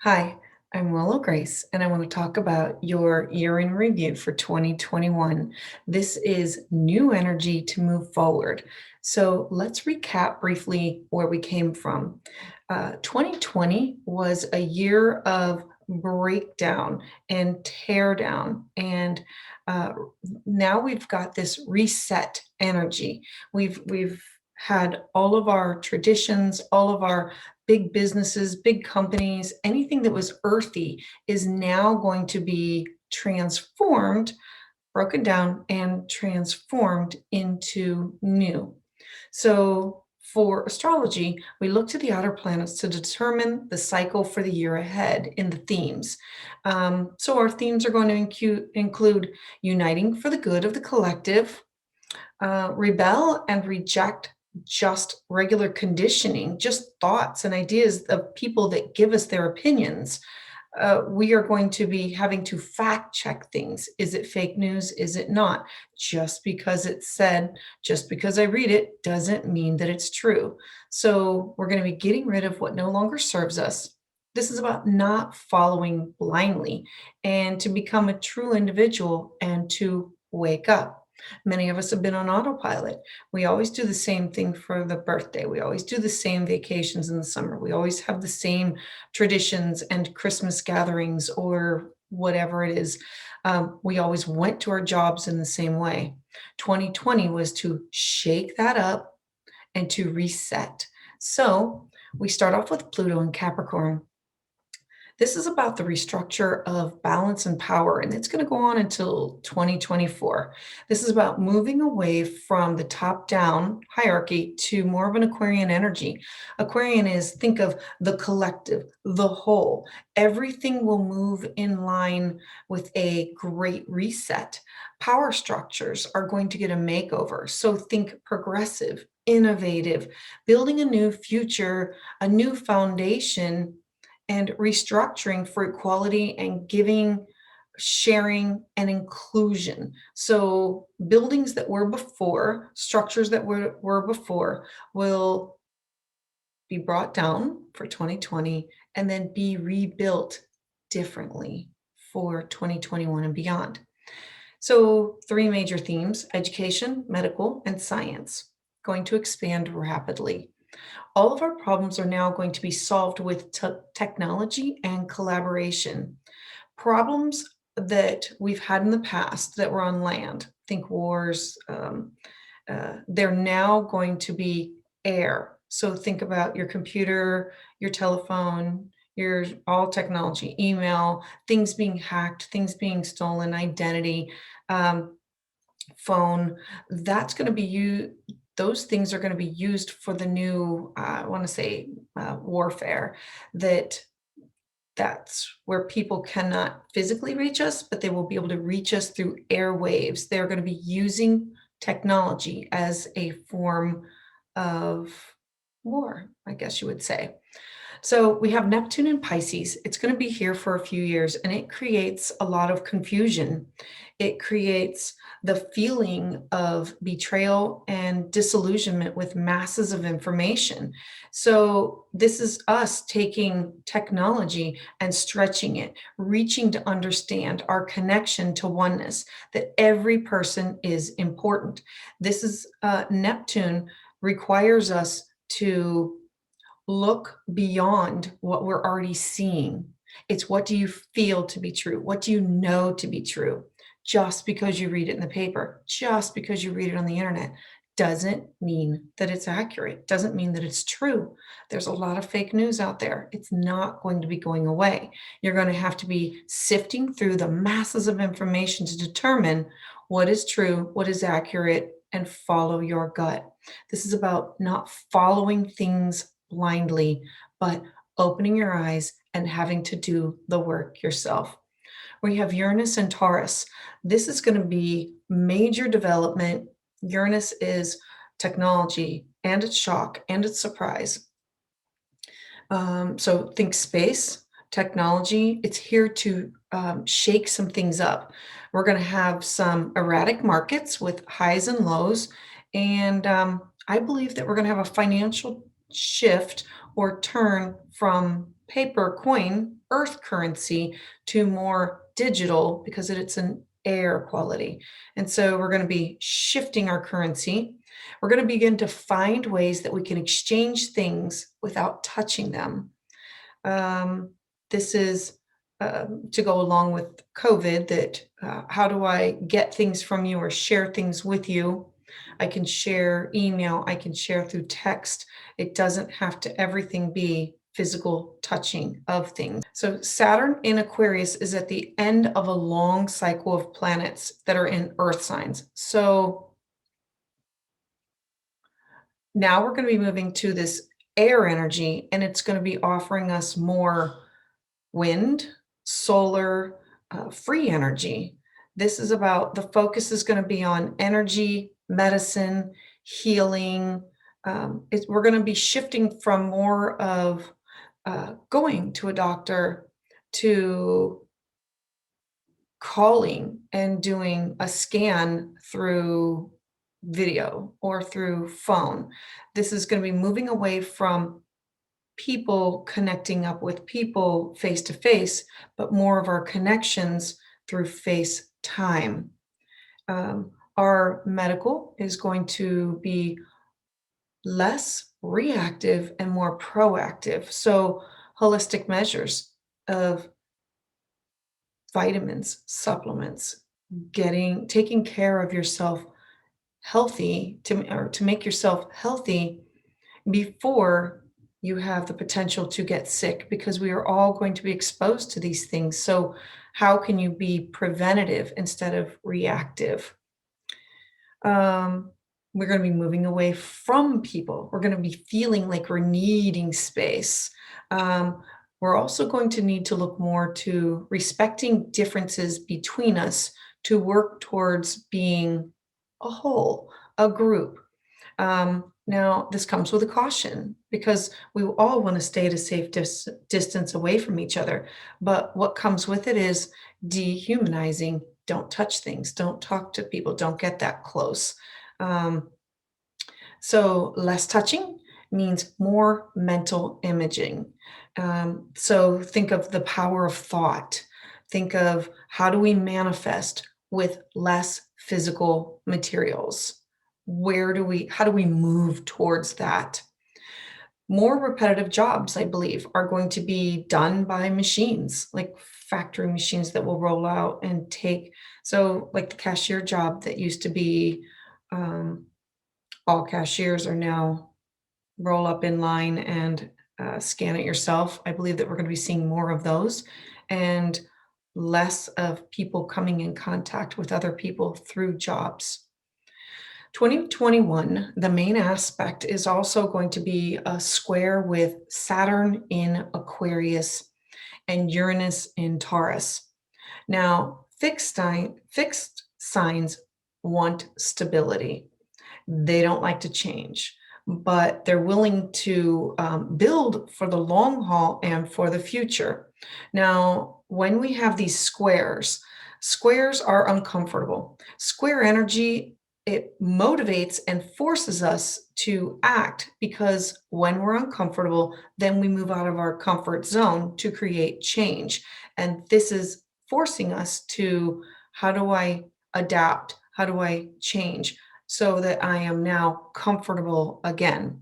Hi, I'm Willow Grace, and I want to talk about your year in review for 2021. This is new energy to move forward. So let's recap briefly where we came from. 2020 was a year of breakdown and tear down, and uh, now we've got this reset energy. We've had all of our traditions, all of our big businesses, big companies, anything that was earthy is now going to be transformed, broken down, and transformed into new. So, for astrology, we look to the outer planets to determine the cycle for the year ahead in the themes. So, our themes are going to include uniting for the good of the collective, rebel and reject just regular conditioning, just thoughts and ideas of people that give us their opinions. We are going to be having to fact check things. Is it fake news? Is it not? Just because it's said, just because I read it, doesn't mean that it's true. So we're going to be getting rid of what no longer serves us. This is about not following blindly and to become a true individual and to wake up. Many of us have been on autopilot. We always do the same thing for the birthday. We always do the same vacations in the summer. We always have the same traditions and Christmas gatherings or whatever it is. We always went to our jobs in the same way. 2020 was to shake that up and to reset. So we start off with Pluto and Capricorn. This is about the restructure of balance and power, and it's going to go on until 2024. This is about moving away from the top down hierarchy to more of an Aquarian energy. Aquarian is think of the collective, the whole. Everything will move in line with a great reset. Power structures are going to get a makeover. So think progressive, innovative, building a new future, a new foundation and restructuring for equality and giving, sharing, and inclusion. So buildings that were before, structures that were before will be brought down for 2020 and then be rebuilt differently for 2021 and beyond. So, three major themes: education, medical, and science, going to expand rapidly. All of our problems are now going to be solved with technology and collaboration. Problems that we've had in the past that were on land, think wars, they're now going to be air. So think about your computer, your telephone, your all technology, email, things being hacked, things being stolen, identity, um, phone. That's going to be you. Those things are going to be used for the new, I want to say, warfare. That's where people cannot physically reach us, but they will be able to reach us through airwaves. They're going to be using technology as a form of war, I guess you would say. So we have Neptune in Pisces. It's going to be here for a few years and it creates a lot of confusion. It creates the feeling of betrayal and disillusionment with masses of information. So this is us taking technology and stretching it, reaching to understand our connection to oneness, that every person is important. This is Neptune requires us to look beyond what we're already seeing. It's what do you feel to be true? What do you know to be true? Just because you read it in the paper, just because you read it on the internet, doesn't mean that it's accurate, doesn't mean that it's true. There's a lot of fake news out there. It's not going to be going away. You're going to have to be sifting through the masses of information to determine what is true, what is accurate, and follow your gut. This is about not following things blindly, but opening your eyes and having to do the work yourself. We have Uranus and Taurus. This is going to be major development. Uranus is technology and it's shock and it's surprise. So think space, technology. It's here to shake some things up. We're going to have some erratic markets with highs and lows. And I believe that we're going to have a financial shift or turn from paper coin, earth currency, to more digital because it's an air quality. And so we're going to be shifting our currency. We're going to begin to find ways that we can exchange things without touching them. This is to go along with COVID, that how do I get things from you or share things with you? I can share email, I can share through text. It doesn't have to everything be physical touching of things. So Saturn in Aquarius is at the end of a long cycle of planets that are in earth signs. So now we're going to be moving to this air energy, and it's going to be offering us more wind, solar, free energy. This is about, the focus is going to be on energy, medicine, healing. We're going to be shifting from more of going to a doctor to calling and doing a scan through video or through phone. This is going to be moving away from people connecting up with people face to face, but more of our connections through FaceTime. Our medical is going to be less reactive and more proactive. So, holistic measures of vitamins, supplements, taking care of yourself healthy to make yourself healthy before you have the potential to get sick, because we are all going to be exposed to these things. So, how can you be preventative instead of reactive? Um, we're going to be moving away from people. We're going to be feeling like we're needing space. We're also going to need to look more to respecting differences between us to work towards being a whole, a group. Now, this comes with a caution because we all want to stay at a safe distance away from each other. But what comes with it is dehumanizing. Don't touch things, don't talk to people, don't get that close. Um, so, less touching means more mental imaging. So, think of the power of thought. Think of, how do we manifest with less physical materials? How do we move towards that? More repetitive jobs, I believe, are going to be done by machines, like factory machines that will roll out and take. So, like the cashier job that used to be, um, all cashiers are now roll up in line and scan it yourself. I believe that we're going to be seeing more of those and less of people coming in contact with other people through jobs. 2021, the main aspect is also going to be a square with Saturn in Aquarius and Uranus in Taurus. Now, fixed signs want stability. They don't like to change, but they're willing to build for the long haul and for the future. Now, when we have these squares are uncomfortable. Square energy, it motivates and forces us to act, because when we're uncomfortable, then we move out of our comfort zone to create change. And this is forcing us to, how do I adapt? How do I change so that I am now comfortable again?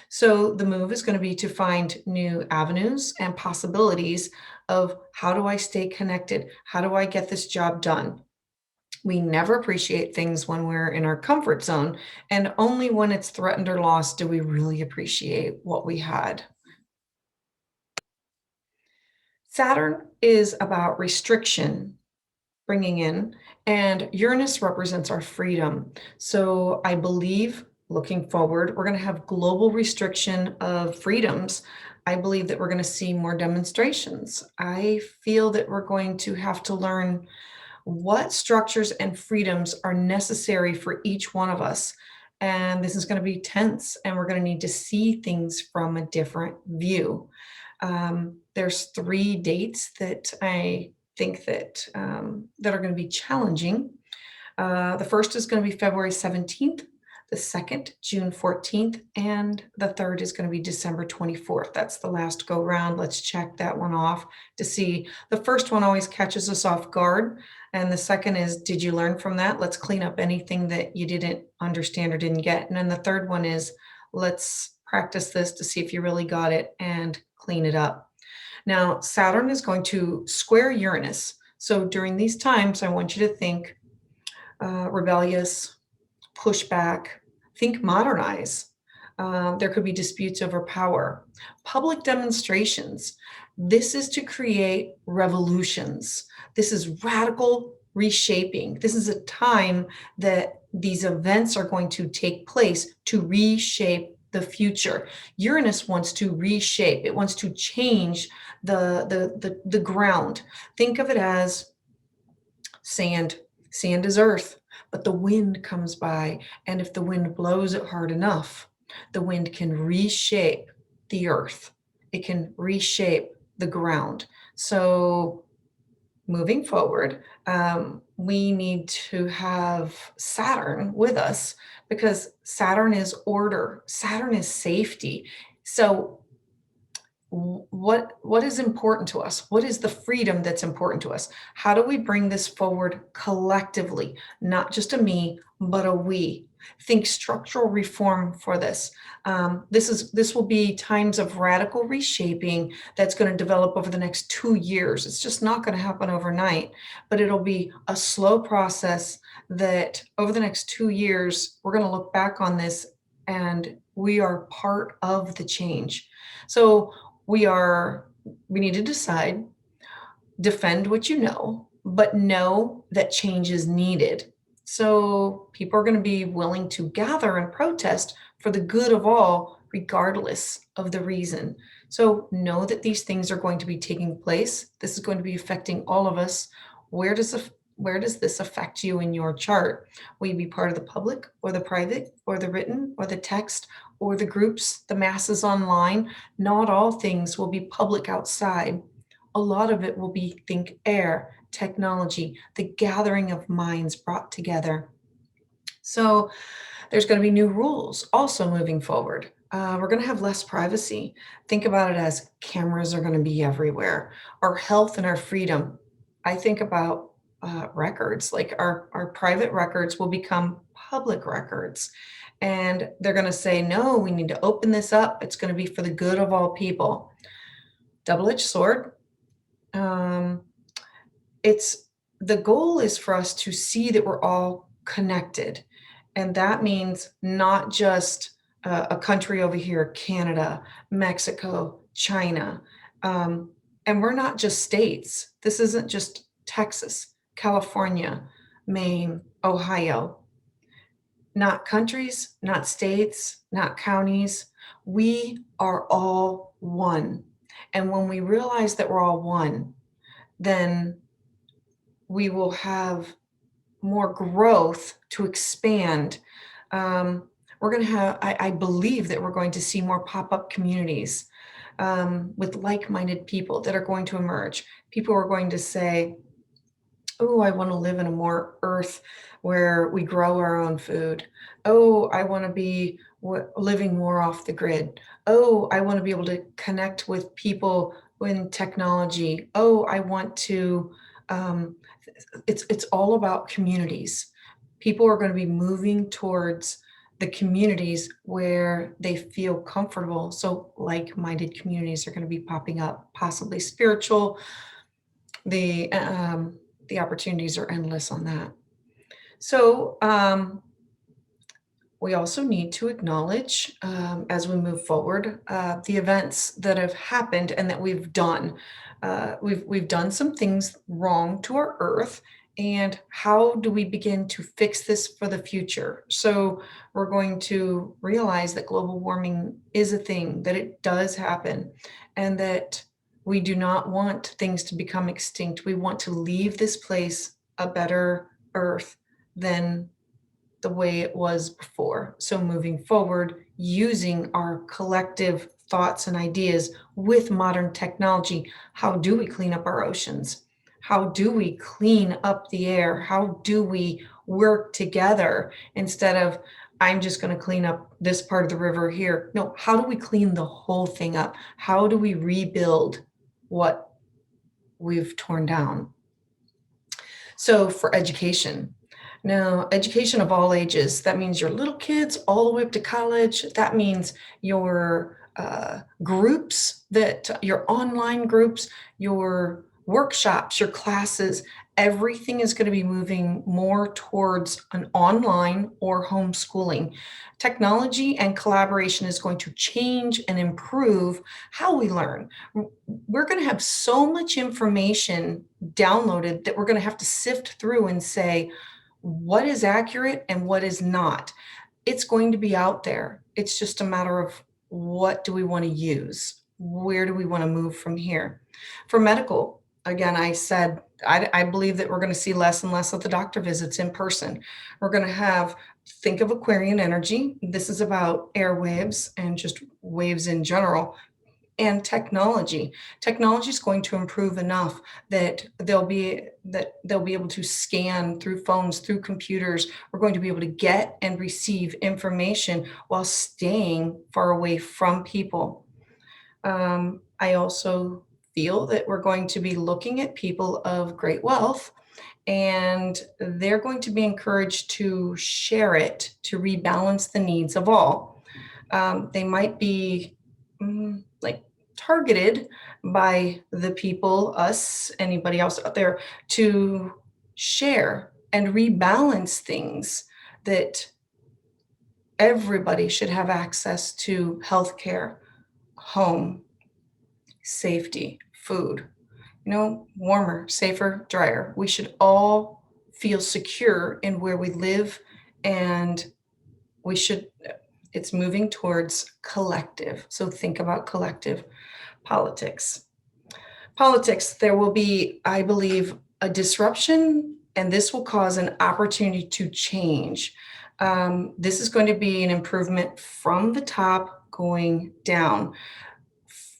So the move is going to be to find new avenues and possibilities of, how do I stay connected? How do I get this job done? We never appreciate things when we're in our comfort zone, and only when it's threatened or lost do we really appreciate what we had. Saturn is about restriction, bringing in, and Uranus represents our freedom. So I believe, looking forward, we're going to have global restriction of freedoms. I believe that we're going to see more demonstrations. I feel that we're going to have to learn what structures and freedoms are necessary for each one of us. And this is going to be tense, and we're going to need to see things from a different view. There's 3 dates that I think that are going to be challenging. The first is going to be February 17th. The second, June 14th, and the third is going to be December 24th. That's the last go round. Let's check that one off to see. The first one always catches us off guard. And the second is, did you learn from that? Let's clean up anything that you didn't understand or didn't get. And then the third one is, let's practice this to see if you really got it and clean it up. Now, Saturn is going to square Uranus. So during these times, I want you to think rebellious, push back, think modernize. There could be disputes over power, public demonstrations. This is to create revolutions. This is radical reshaping. This is a time that these events are going to take place to reshape the future. Uranus wants to reshape. It wants to change the ground. Think of it as sand. Sand is earth, but the wind comes by, and if the wind blows it hard enough, the wind can reshape the earth. It can reshape the ground. So moving forward, we need to have Saturn with us because Saturn is order. Saturn is safety. So what is important to us? What is the freedom that's important to us? How do we bring this forward collectively? Not just a me, but a we. Think structural reform for this. This will be times of radical reshaping that's going to develop over the next 2 years. It's just not going to happen overnight, but it'll be a slow process that over the next 2 years, we're going to look back on this and we are part of the change. So we need to decide, defend what you know, but know that change is needed. So people are going to be willing to gather and protest for the good of all, regardless of the reason. So know that these things are going to be taking place. This is going to be affecting all of us. Where does this affect you in your chart? Will you be part of the public or the private or the written or the text or the groups, the masses online? Not all things will be public outside. A lot of it will be think air, technology, the gathering of minds brought together. So there's going to be new rules also moving forward. We're going to have less privacy. Think about it as cameras are going to be everywhere. Our health and our freedom. I think about records, like our private records will become public records. And they're going to say, no, we need to open this up. It's going to be for the good of all people. Double-edged sword. The goal is for us to see that we're all connected. And that means not just a country over here, Canada, Mexico, China. And we're not just states. This isn't just Texas, California, Maine, Ohio. Not countries, not states, not counties. We are all one. And when we realize that we're all one, then we will have more growth to expand. We're going to have, I believe that we're going to see more pop-up communities with like-minded people that are going to emerge. People are going to say, oh, I want to live in a more earth where we grow our own food. Oh, I want to be living more off the grid. Oh, I want to be able to connect with people in technology. Oh, I want to, it's all about communities. People are going to be moving towards the communities where they feel comfortable. So like-minded communities are going to be popping up, possibly spiritual. The opportunities are endless on that. So we also need to acknowledge, as we move forward, the events that have happened and that we've done. We've done some things wrong to our Earth, and how do we begin to fix this for the future? So we're going to realize that global warming is a thing, that it does happen, and that we do not want things to become extinct. We want to leave this place a better Earth than the way it was before. So moving forward, using our collective thoughts and ideas with modern technology, how do we clean up our oceans? How do we clean up the air? How do we work together instead of I'm just going to clean up this part of the river here. No, how do we clean the whole thing up? How do we rebuild what we've torn down? So for education, now education of all ages, that means your little kids all the way up to college. That means your groups, your online groups, your workshops, your classes, everything is going to be moving more towards an online or homeschooling. Technology and collaboration is going to change and improve how we learn. We're going to have so much information downloaded that we're going to have to sift through and say what is accurate and what is not. It's going to be out there. It's just a matter of what do we want to use? Where do we want to move from here? For medical, again, I said I believe that we're going to see less and less of the doctor visits in person. We're going to think of Aquarian energy. This is about airwaves and just waves in general, and technology. Technology is going to improve enough that they'll be able to scan through phones, through computers. We're going to be able to get and receive information while staying far away from people. I also feel that we're going to be looking at people of great wealth, and they're going to be encouraged to share it to rebalance the needs of all. They might be like targeted by the people, us, anybody else out there, to share and rebalance things, that everybody should have access to healthcare, home, safety, food, warmer, safer, drier. We should all feel secure in where we live, and it's moving towards collective. So think about collective politics. There will be, I believe, a disruption, and this will cause an opportunity to change. This is going to be an improvement from the top going down.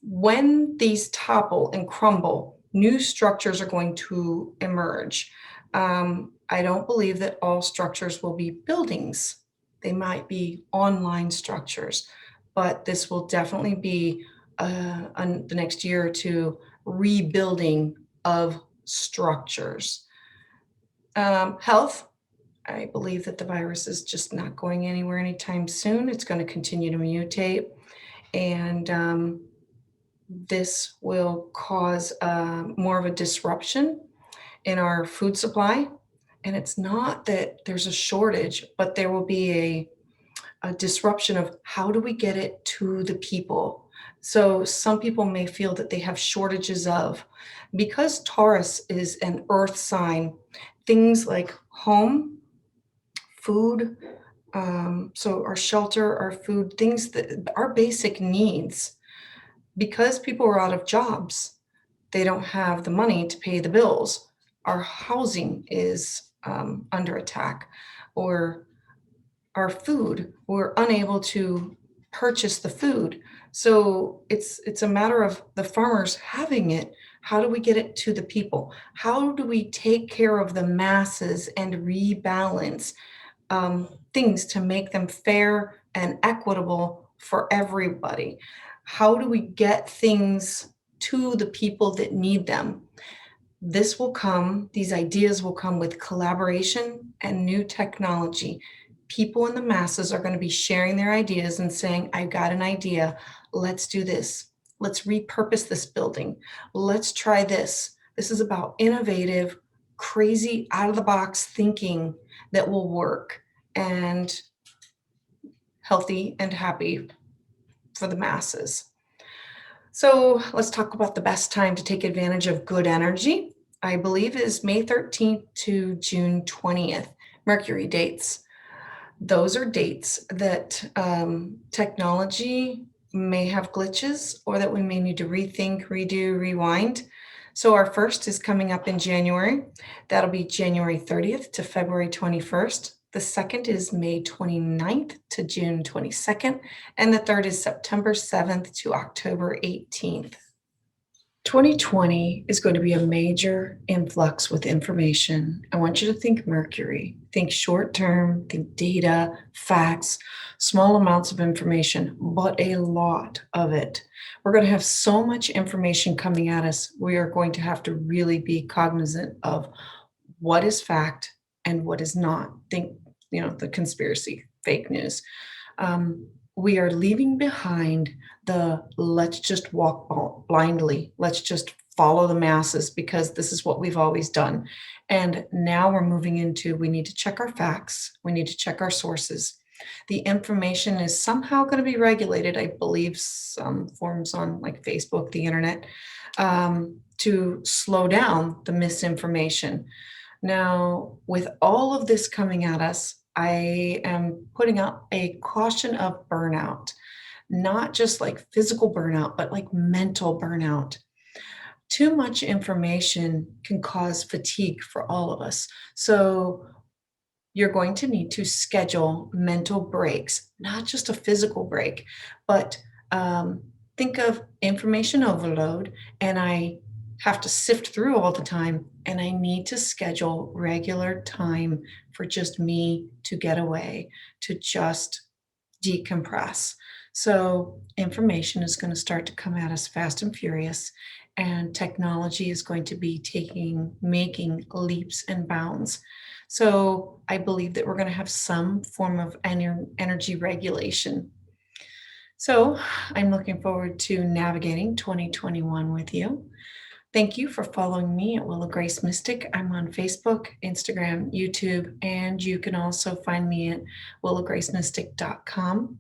When these topple and crumble, new structures are going to emerge. I don't believe that all structures will be buildings. They might be online structures, but this will definitely be the next year or two rebuilding of structures. Health, I believe that the virus is just not going anywhere anytime soon. It's going to continue to mutate, and this will cause more of a disruption in our food supply. And it's not that there's a shortage, but there will be a disruption of how do we get it to the people. So some people may feel that they have shortages of, because Taurus is an earth sign, things like home, food, so our shelter, our food, things that our basic needs, because people are out of jobs, they don't have the money to pay the bills. Our housing is under attack, or our food, we're unable to purchase the food. So it's a matter of the farmers having it. How do we get it to the people? How do we take care of the masses and rebalance things to make them fair and equitable for everybody? How do we get things to the people that need them? These ideas will come with collaboration and new technology. People in the masses are going to be sharing their ideas and saying, I've got an idea. Let's do this. Let's repurpose this building. Let's try this. This is about innovative, crazy, out of the box thinking that will work and healthy and happy for the masses. So let's talk about the best time to take advantage of good energy. I believe is May 13th to June 20th. Mercury dates. Those are dates that technology may have glitches, or that we may need to rethink, redo, rewind. So our first is coming up in January. That'll be January 30th to February 21st. The second is May 29th to June 22nd. And the third is September 7th to October 18th. 2020 is going to be a major influx with information. I want you to think Mercury, think short term, think data, facts, small amounts of information, but a lot of it. We're going to have so much information coming at us. We are going to have to really be cognizant of what is fact and what is not. Think, the conspiracy, fake news. We are leaving behind the let's just walk blindly, let's just follow the masses because this is what we've always done. And now we're moving into we need to check our facts, we need to check our sources. The information is somehow going to be regulated, I believe, some forms on like Facebook, the internet, to slow down the misinformation. Now, with all of this coming at us, I am putting out a caution of burnout, not just like physical burnout, but like mental burnout. Too much information can cause fatigue for all of us. So, you're going to need to schedule mental breaks, not just a physical break, but think of information overload, and I have to sift through all the time, and I need to schedule regular time for just me to get away, to just decompress. So, information is going to start to come at us fast and furious, and technology is going to be making leaps and bounds. So, I believe that we're going to have some form of energy regulation. So, I'm looking forward to navigating 2021 with you. Thank you for following me at Willow Grace Mystic. I'm on Facebook, Instagram, YouTube, and you can also find me at willowgracemystic.com.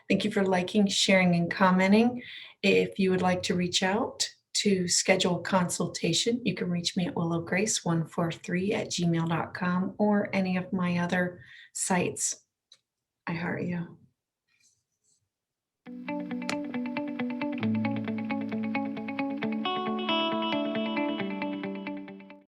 Thank you for liking, sharing, and commenting. If you would like to reach out to schedule a consultation, you can reach me at willowgrace143@gmail.com or any of my other sites. I heart you.